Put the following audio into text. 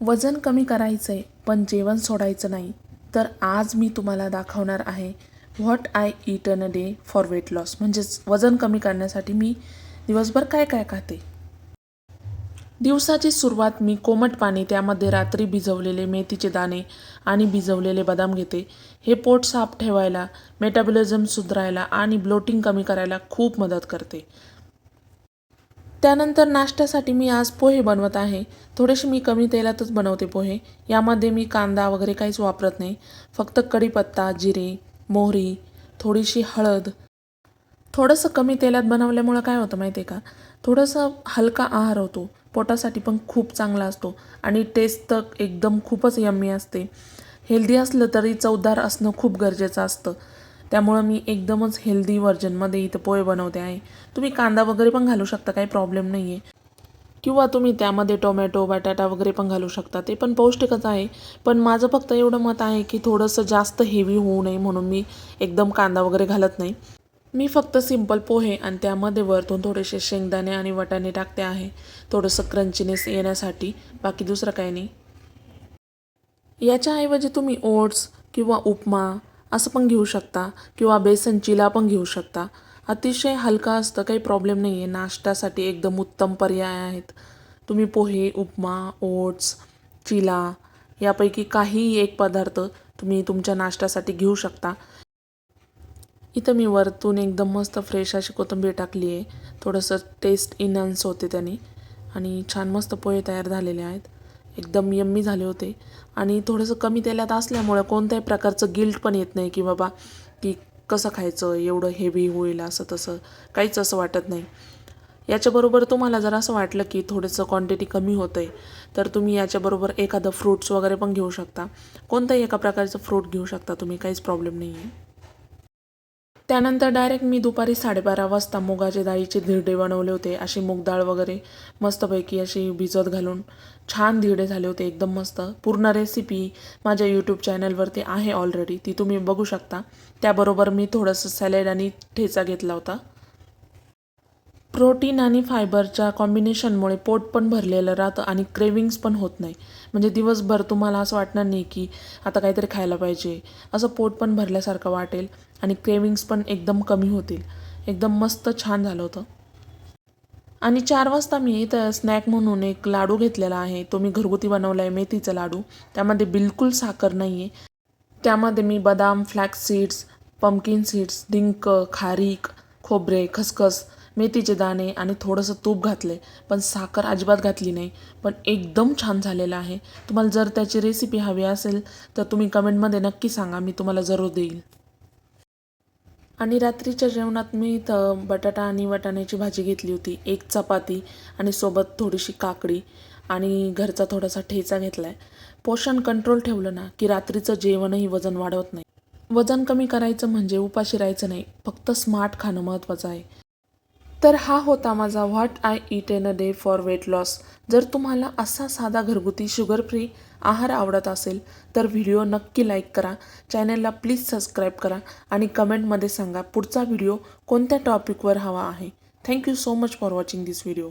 वजन कमी करायचं आहे पण जेवण सोडायचं नाही. तर आज मी तुम्हाला दाखवणार आहे what I eat in a day for weight loss. म्हणजेच वजन कमी करण्यासाठी मी दिवसभर काय काय खाते. दिवसाची सुरुवात मी कोमट पाणी, त्यामध्ये रात्री भिजवलेले मेथीचे दाणे आणि भिजवलेले बदाम घेते. हे पोट साफ ठेवायला, मेटाबॉलिझम सुधारायला आणि ब्लोटिंग कमी करायला खूप मदत करते. त्यानंतर नाश्त्यासाठी मी आज पोहे बनवत आहे. थोडेसे मी कमी तेलातच बनवते पोहे. यामध्ये मी कांदा वगैरे काहीच वापरत नाही. फक्त कढीपत्ता, जिरे, मोहरी, थोडीशी हळद. थोडंसं कमी तेलात बनवल्यामुळं काय होतं माहिती आहे का, थोडंसं हलका आहार होतो, पोटासाठी पण खूप चांगला असतो आणि टेस्ट तर एकदम खूपच यम्मी असते. हेल्दी असलं तरी चवदार असणं खूप गरजेचं असतं. त्यामुळं मी एकदमच हेल्दी व्हर्जनमध्ये इथं पोहे बनवते आहे. तुम्ही कांदा वगैरे पण घालू शकता, काही प्रॉब्लेम नाही आहे. किंवा तुम्ही त्यामध्ये टोमॅटो, बटाटा वगैरे पण घालू शकता, ते पण पौष्टिकच आहे. पण माझं फक्त एवढं मत आहे की थोडंसं जास्त हेवी होऊ नये म्हणून मी एकदम कांदा वगैरे घालत नाही. मी फक्त सिंपल पोहे आणि त्यामध्ये वरतून थोडेसे शेंगदाणे आणि वाटाणे टाकते आहे, थोडंसं क्रंचीनेस येण्यासाठी. बाकी दुसरं काही नाही. याच्याऐवजी तुम्ही ओट्स किंवा उपमा असं पण घेऊ शकता किंवा बेसन चिला पण घेऊ शकता. अतिशय हलका असतं, काही प्रॉब्लेम नाही आहे. नाश्त्यासाठी एकदम उत्तम पर्याय आहेत. तुम्ही पोहे, उपमा, ओट्स, चिला यापैकी काहीही एक पदार्थ तुम्ही तुमच्या नाश्त्यासाठी घेऊ शकता. इथं मी वरतून एकदम मस्त फ्रेश अशी कोथिंबीर टाकली आहे. थोडंसं टेस्ट इन्हान्स होते त्याने आणि छान मस्त पोहे तयार झालेले आहेत. एकदम यम्मी झाले होते आणि थोडंसं कमी तेलात असल्यामुळं कोणत्याही प्रकारचं गिल्ट पण येत नाही की बाबा की कसं खायचं, एवढं हेवी होईल असं तसं, काहीच असं वाटत नाही. याच्याबरोबर तुम्हाला जर असं वाटलं की थोडंसं क्वांटिटी कमी होतं आहे, तर तुम्ही याच्याबरोबर एखादं फ्रूट्स वगैरे पण घेऊ शकता. कोणत्याही एका प्रकारचं फ्रूट घेऊ शकता तुम्ही, काहीच प्रॉब्लेम नाही आहे. त्यानंतर डायरेक्ट मी दुपारी 12:30 वाजता मुगाच्या डाळीचे धिरडे बनवले होते. अशी मूग डाळ वगैरे मस्तपैकी अशी भिजत घालून छान धिरडे झाले होते, एकदम मस्त. पूर्ण रेसिपी माझ्या यूट्यूब चॅनलवरती आहे ऑलरेडी, ती तुम्ही बघू शकता. त्याबरोबर मी थोडंसं सॅलड आणि ठेचा घेतला होता. प्रोटीन आणि फायबरच्या कॉम्बिनेशनमुळे पोट पण भरलेलं राहतं आणि क्रेविंग्स पण होत नाही. म्हणजे दिवसभर तुम्हाला असं वाटणार नाही की आता काहीतरी खायला पाहिजे. असं पोट पण भरल्यासारखं वाटेल आणि क्रेविंग्स पण एकदम कमी होतील. एकदम मस्त छान झालं होतं. आणि 4 वाजता मी इथं स्नॅक म्हणून एक लाडू घेतलेला आहे. तो मी घरगुती बनवला आहे, मेथीचा लाडू. त्यामध्ये बिलकुल साखर नाही आहे. त्यामध्ये मी बदाम, फ्लॅक्स सीड्स, पंपकिन सीड्स, डिंक, खारीक, खोबरे, खसखस, मेथीचे दाणे आणि थोडंसं तूप घातले. पण साखर अजिबात घातली नाही. पण एकदम छान झालेलं आहे. तुम्हाला जर त्याची रेसिपी हवी असेल तर तुम्ही कमेंटमध्ये नक्की सांगा, मी तुम्हाला जरूर देईल. आणि रात्रीच्या जेवणात मी इथं बटाटा आणि वाटाण्याची भाजी घेतली होती, एक चपाती आणि सोबत थोडीशी काकडी आणि घरचा थोडासा ठेचा घेतला आहे. पोषण कंट्रोल ठेवलं ना की रात्रीचं जेवणही वजन वाढवत नाही. वजन कमी करायचं म्हणजे उपाशी राहायचं नाही, फक्त स्मार्ट खाणं महत्त्वाचं आहे. तर हा होता माझा what I eat in a day for weight loss. जर तुम्हाला असा साधा घरगुती शुगर फ्री आहार आवडत असेल तर व्हिडिओ नक्की लाईक करा, चॅनलला प्लीज सबस्क्राईब करा आणि कमेंटमध्ये सांगा पुढचा व्हिडिओ कोणत्या टॉपिकवर हवा आहे. Thank you so much for watching this video.